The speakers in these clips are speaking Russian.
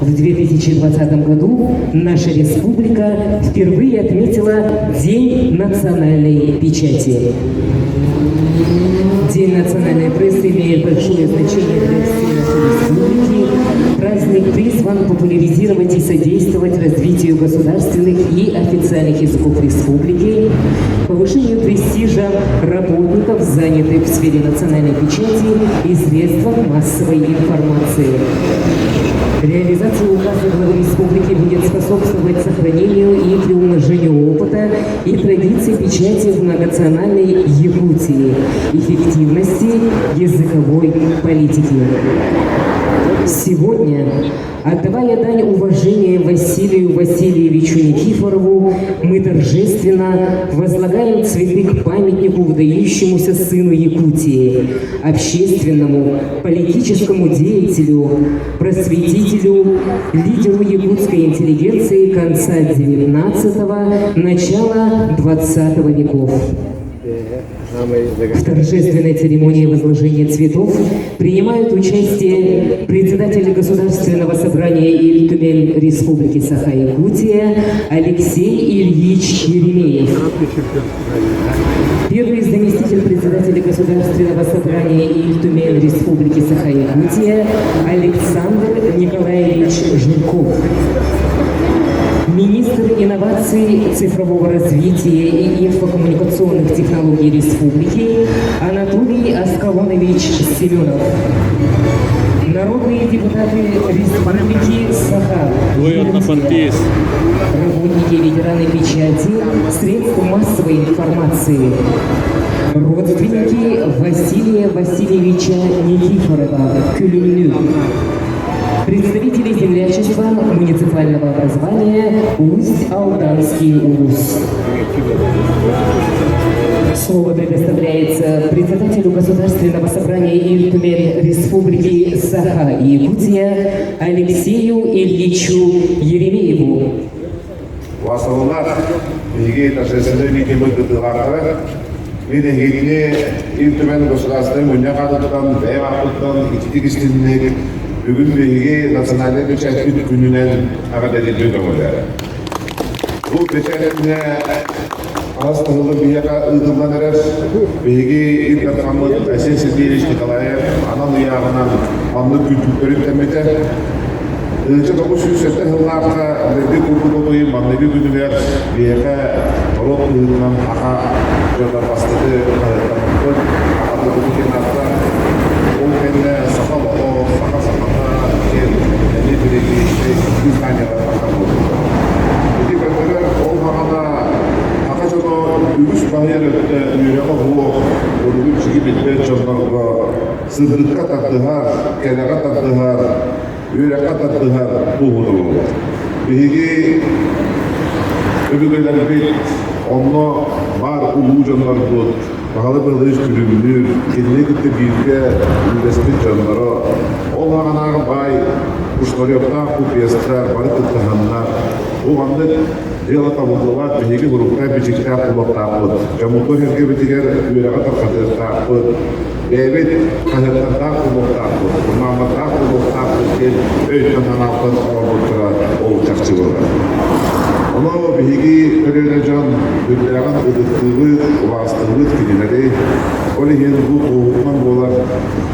В 2020 году наша республика впервые отметила День национальной печати. День национальной прессы имеет большое значение для всей нашей республики. Праздник призван популяризировать и содействовать развитию государственных и официальных языков республики, повышению престижа работников, занятых в сфере национальной печати и средствах массовой информации. Реализация указа главы республики будет способствовать сохранению и приумножению опыта и традиций печати в многонациональной Якутии, эффективности языковой политики. Сегодня, отдавая дань уважения Василию Васильевичу Никифорову, мы торжественно возлагаем цветы к памятнику выдающемуся сыну Якутии, общественному, политическому деятелю, просветителю, лидеру якутской интеллигенции конца XIX – начала XX веков. В торжественной церемонии возложения цветов принимают участие председатель Государственного собрания Иль-Тюмень Республики Саха-Якутия Алексей Ильич Еремеев. Первый заместитель председателя Государственного собрания Иль-Тюмень Республики Саха-Якутия Александр Николаевич Жирков. Министр инноваций, цифрового развития и инфокоммуникационных технологий Республики Анатолий Аскалонович Семенов. Народные депутаты Республики Саха. Работники, ветераны печати, средств массовой информации. Родственники Василия Васильевича Никифорова, Кюлюню. Представители землячества муниципального образования Усть-Алданский УЛУС. Слово предоставляется председателю Государственного собрания Иль-Тюмень Республики Саха и Якутия Алексею Ильичу Еремееву. Иль-Тюмень государственный университетом, бүгін бейге национальный печать күнінен ағадәдетті көңілдері. Бұл печатіне астығылы бейеға ұйғылдан әрәр, бейге Иль-Тюмень Әсен Сергеевич Николаев, анан ұяғынан анны күлтүктөрін тәметі. 1970 жылларда лерді күлтүк ойын маңнеге күнілер бейеға ұрот ұйғынан аға жолдар бастығы қадеттамықпын, ағады күнкен артта ол кәнді сақал ағау, сақа-сақата және бірегі күз қайнеға таққан болды. Өте көндері ол мағана аға жоғы үгіс бағер өтті үйреға бұлы ұрығын жығы бетпен жолдарға сырдыққа таттығар, кәліға таттығар, үйреға таттығар бұлғыды болды. Бейге өбігілер бет, онны бар ұлу жонлар болды. Бағалы бағылыш күлігілер, кеніне күтті бейінге үлдесінің жонлары, ол ағанағы бай, ұшқарияқтан құпиясықтар, бары күттіғанlar, оғанды дело табылдылар, бейге ғұрыққа бечекті құлақтақпыд, жамылды херге бетігер үйреға тарқатықтақпыд, бәйбет қазірттан құлақтақпыд, құрмаматтан құлақтақпыд, кен өйттен алтын құлақтыра ол жақсы болған. Оны бейге көрелі жан өттіраған ұдықтығы, ұластығы кенелері, олы ен бұл қоғытман болар,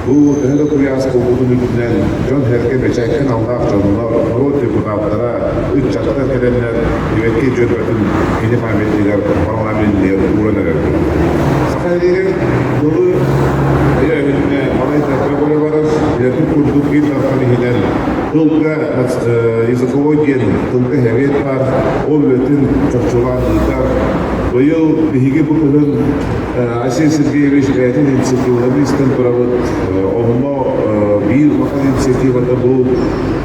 бұл әлі құяс қоғытын үтінен жан әрке бәчәккен алдақ жанылар, народ депутаттара, үт жақтар кәлемлер, еветке жөрбәтін кені паметтегер, парламентлер, ұранар әрді. Сақайдеген бұлы әйәвітіне малай тәрпе болы барыр, ердің күрдік ел тарқаны Тылға языководен, тылға әвет бар, ол өтін чоқчылан ұйтар. Бұйыл бейге бұқылын Асен Сергеевич бәйтін инициативаларын істен тұрауыд. Онына бір мақал инициативада бұл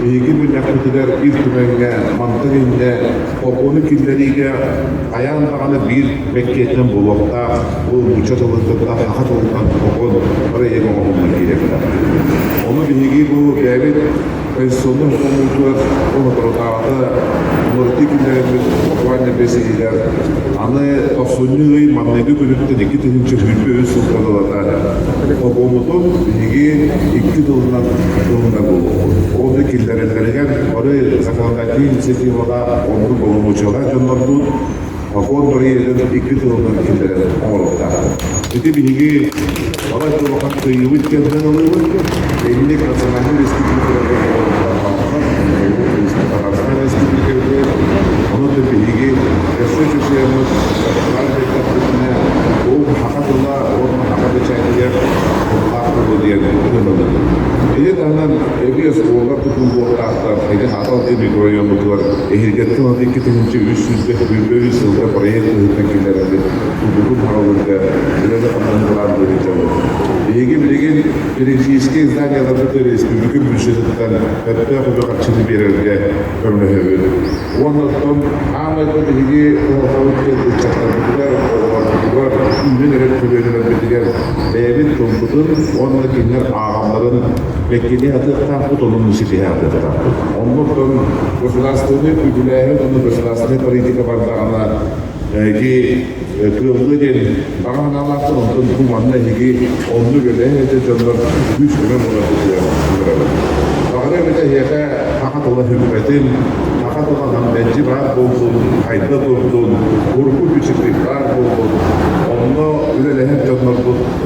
бейге бүлнәк күтілер Иль-Тюменге, Мантыринне, Қорқоны келдеріге аян бағаны бір мәккетінің болуақта, бұл мұча тылындықта, хақа тылынған Қорқон бір егін оғымын керекті. Оны бейге бұл бәйбет Конституционный коммунитет, он отродавал, мультикулярный, буквально беседер. Они осудили, маннеги были такие тысячи людей, султанова. По поводу них, их должна было. Он киллеры, которые рекомендативный инициативага онду болумучуга жоннордун Фонд рейдер иквитован килдер оңолукта. Эти биги алар толокан кыйыбыт келген олыбыт. Элек национальный республикаларда Казахстан республикаларда оны да биги эсэчэсэмэс албекатына ол хакатыла оны хакаты чайдер хакаты диен кылды. Эйет анан эбиэс олар тутун болтактар хайда хатал микрорайондукулар эхиргеттен аны 2300 бүлбөй сылда проект өтөкүлөрдө бүгүн харалырда эледе камданылар берилди. Эги билген периферийский зданияларда республика бюджетинен өтө катчылы берилге көрүнөбү. Онтон амайда биги оларды чакырдылар, олар үнүнөрөк төлөдүлөр битиген бэбит томбутун онда кинер агамдарын векили атыктан тутунун сипиаты атыктан. Онтон государственный управление, государственная политика бардагана ки кылды ден баганаларды онтон куманна ки онду келеде жондар күч менен болот. Багара бите яка хакатла хөкүмөтүн хакатла гамбенжи бар болду, кайда турду, курку бичикти бар болду. Онда үлелеһен жондар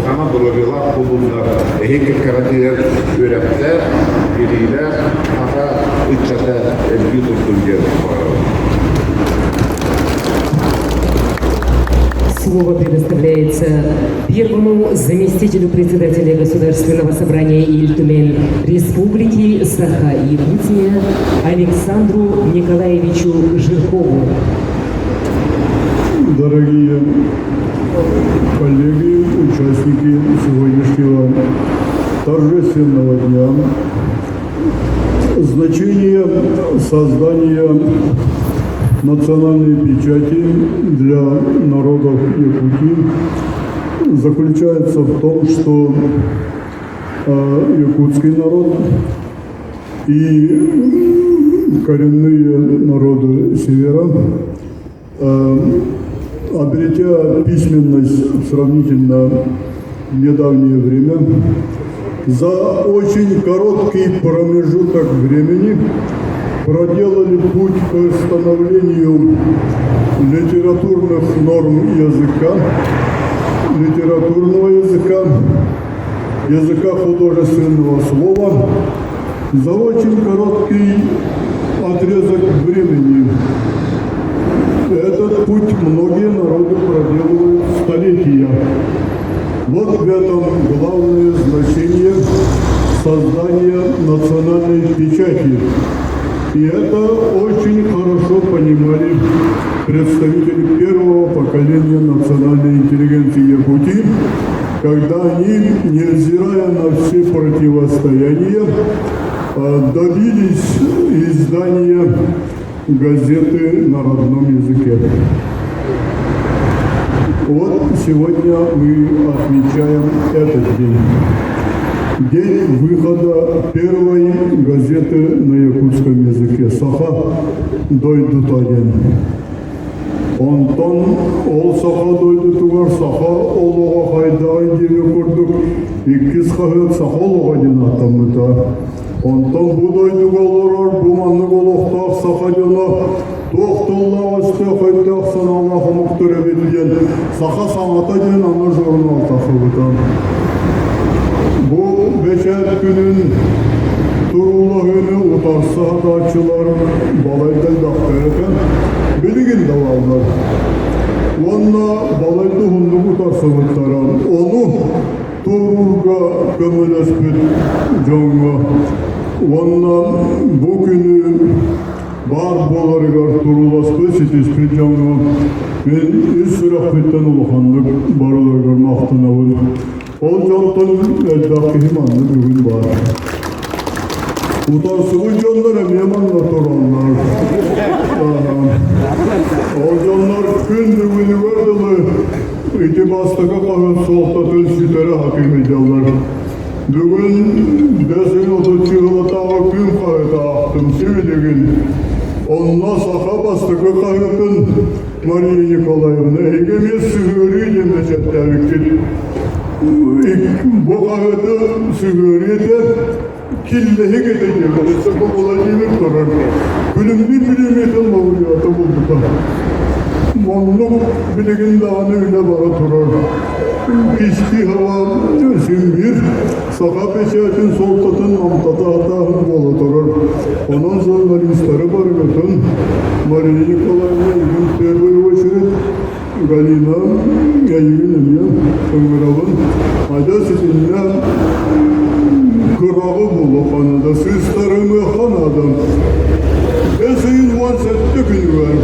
гана долларлар болдулар. Эһек каратилер өрөптөр, бирилер, ага иччата элги турдугер. Слово предоставляется первому заместителю председателя Государственного собрания Иль-Тюмень Республики Саха-Якутия Александру Николаевичу Жиркову. Дорогие коллеги, участники сегодняшнего торжественного дня, значение создания национальной печати для народов Якутии заключается в том, что якутский народ и коренные народы Севера, обретя письменность в сравнительно недавнее время, за очень короткий промежуток времени проделали путь к становлению литературных норм языка, литературного языка, языка художественного слова за очень короткий отрезок времени. Этот путь многие народы проделывают столетия. Вот в этом главное значение создания национальной печати. И это очень хорошо понимали представители первого поколения национальной интеллигенции Якутии, когда они, невзирая на все противостояния, добились издания газеты на родном языке. Вот сегодня мы отмечаем этот день. День выхода первой газеты на якутском языке. Саха дойдутаден. Онтон ол саха дойдутугар саха олуға хайдағын деме көрдік. Иккіз қағыт саха олуға ден атамыта. Онтон бұ дойдуғаларар бұманны олуқтақ саха дена тоқтолла асты қайдақ саналағы мұқтыры белден. Саха саңата ден ана жорнал тақыбыта. Bu beşer günün turulağını utarsa dağçılar balayda dağıtırken bilgin davallar. Onunla balayda hunduk utarsa uttaran onu turulga kömülespit jonga. Onunla bu günü bar bolarıgar turulaspit sitispit jonga. Ben üst sürahbetten uluhandık barılargar mahtınavın. Ол жолтон эддакки манны бүгүн бар. Утарсыбы жонлор эмеманна торонлар. Ол жонлор күн бүгүнү көрдүлү. Ити бастыга кагып соктотун сүтөрө хакими жоллор. Бүгүн десин отучу жылатагы күн кагыта актым сүйдүгүн. Онна саха бастыга кагытын Мария Николаевна эгеме сүгөрү демешеттебикти. Bu ağırda sügüriyete killehi gideceğim. Bu olacağını durur. Gülüm Саха печетін солтатын намтата атағын бола тұрыр. Onun журналистері бар өтін. Мария Николаевна, в первую очередь, Галина Гаевина, Ömüral'ın adasıyla kırağı bulu kanada, sızlarımı kanadan. Eseyin var sette günü var.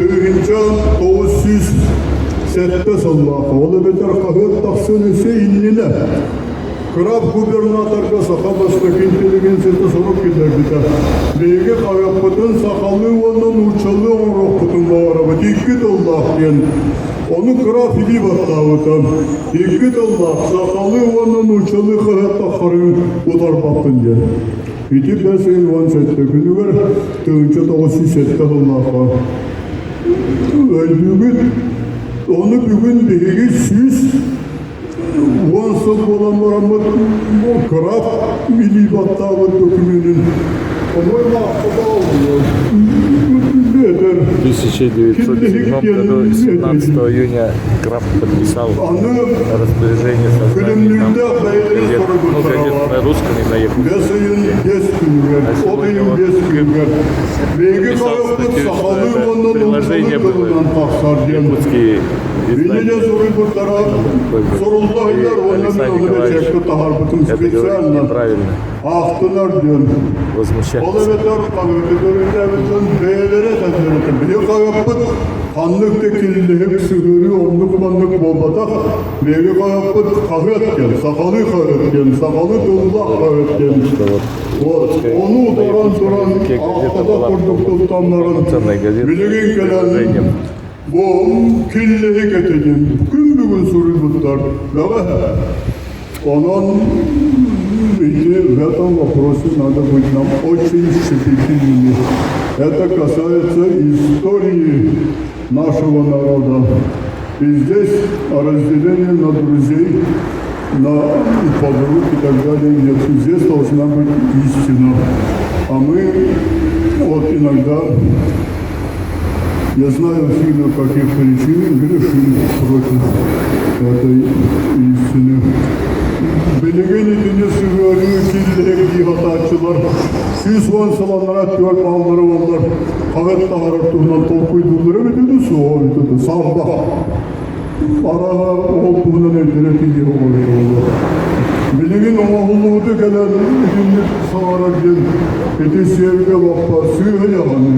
Dövüncan 900 sette sallahı. Ola beter kahır taksın Hüseyin'ine. Kırap gubernatorga sahabasındaki inteligentsiyeti sorup giderdi. Beyge kayapıtın sakallı onun uçalı onu kutun bağırabı. Dikkat Allah diyen. Onu kırap ili battağıtan. Dikkat Allah sakallı onun uçalı hayatta karın utar baktın diyen. İtip de senin van sette günü ver. Tığınca 900 sette Allah'a. Öldüğün onu bugün beyge süs Vansız olan varamı kırap milli battağın dökümünün ama akıda oluyor. В 1907 году, 17 июня, Крафт подписал распоряжение создания газет на русском и на якутском. Писал статью, что это приложение было якутские издания. Александр Николаевич это говорит неправильно. Возмущается. Kanlık tekilli hep sürürü, onluk manlık bolbatak, meyve kayapıt kahret gel, sakalı kahret gel, sakalı dolulak kahret gel. Onu duran, arkada kurduk tutanların, bilgin gelen, bu killihi getirdim, gün bugün sürü tutlar. Onun в этом вопросе надо быть нам очень щепетильными. Это касается истории нашего народа. И здесь разделение на друзей, на подруг и так далее нет. Здесь должна быть истина. А мы вот иногда, я знаю в силу каких причин, грешим против этой истины. Belirgin edildiği sürüyorluğu kirlilik hataçılar, süs vansalanlara tüvek malları onlar, kavet dağırtığından tolkuydurları ve dedi su oldu, samba. Araha olduğundan evlere bilgi oluyor. Belirgin oğulluğu gelen edildik sağara gel, eti sevge bakpa, suyu yalanı.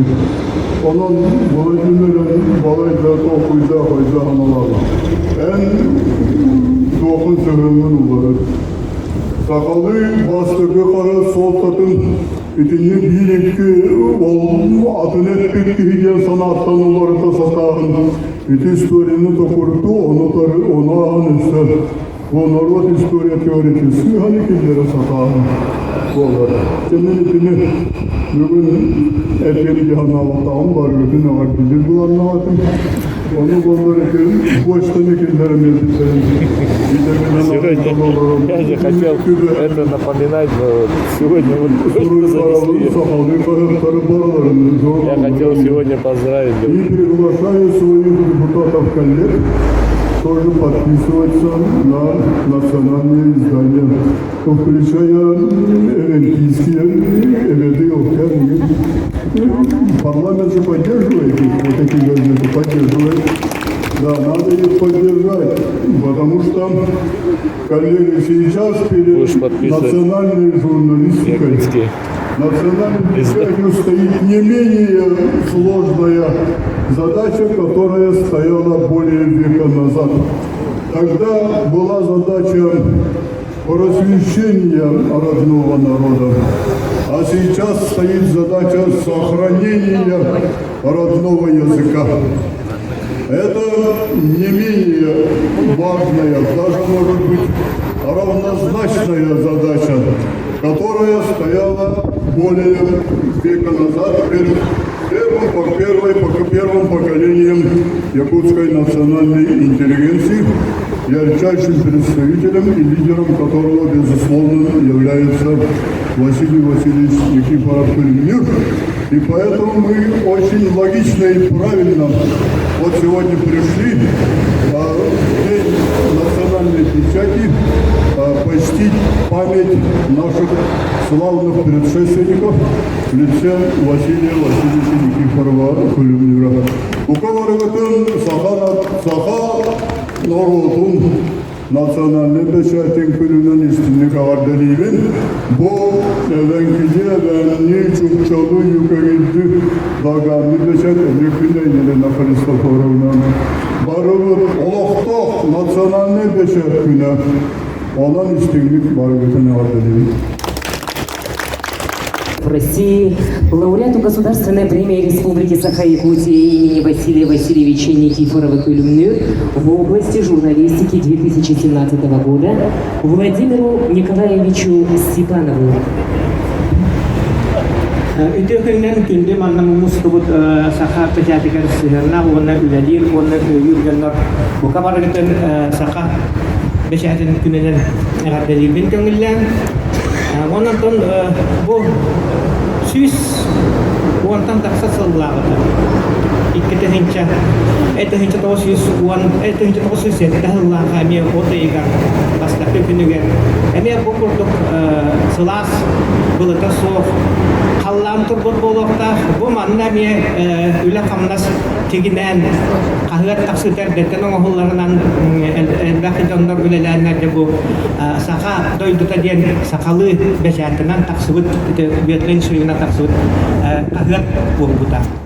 Onun balaycıların balayda tolkuyda fayda analarla. En dokun sövümün olarak. Sakalı bastırgı kara soltatın itinli bilinki adını ettik diyen sanattan onları da satağın. İti istorini dokurdu, ona anısı. Onları istoriya teoretisi hani kimlere satağın. Olur. Senin itini bugün etleri cihanı Allah'tan var, bütün var, bilir bu anlamadım. Onu bunları boştan ikilere mevzitlerin. Я же хотел это напоминать, но сегодня вот я хотел сегодня поздравить. И приглашаю своих депутатов-коллег тоже подписываться на национальные издания, включая олимпийские эведы. Парламент же поддерживает их, вот эти газеты поддерживает. Да, надо их поддержать, потому что, коллеги, сейчас перед национальной журналистикой, национальной печатью стоит не менее сложная задача, которая стояла более века назад. Тогда была задача просвещения родного народа, а сейчас стоит задача сохранения родного языка. Это не менее важная, даже может быть равнозначная задача, которая стояла более века назад перед первым поколением якутской национальной интеллигенции, ярчайшим представителем и лидером которого, безусловно, является Василий Васильевич Никифоров Кулемир. И поэтому мы очень логично и правильно вот сегодня пришли в день национальной печати почтить память наших славных предшественников в лице Василия Васильевича Никифорова Кулюмнира. У кого-то саха народун национальный печатен күлүнөн истинlik ағарделейбен. Бұл әвәңкіде әвәнне чүкчалу юкагелді дағаны печат әлекінәйнелена Христофоровна. Барыбыт олықтық национальный печат күні. Olan истинlik барыбытын ағарделейбен. В России лауреату Государственной премии Республики Саха-Якутия имени Василия Васильевича Никифорова Кулюмнюр в области журналистики 2017 года Владимиру Николаевичу Степанову. Ütühünden gündüm anlamımız tubut saha pejatigar sihirna ona üledir ona yürgenler bu kabargıtın saha beşahatin güneden eğerdeli bin köngüllen ondan ton bu Süs ondan taksa sallağıdır. İki hinca hinca to Süs hinca to Süs dahilla kami odayga basta pepinüger emi bu kurduk sılas bulata sof kallam turbut bolokta bu manna mi üle kamnas tiginen kahvet taksiter deten oğullarından elbaki donlar ülelerine bu saka doyduta diyen sakalı beşertinden taksıbıt betlen suyuna taksıbıt kahvet bu buta.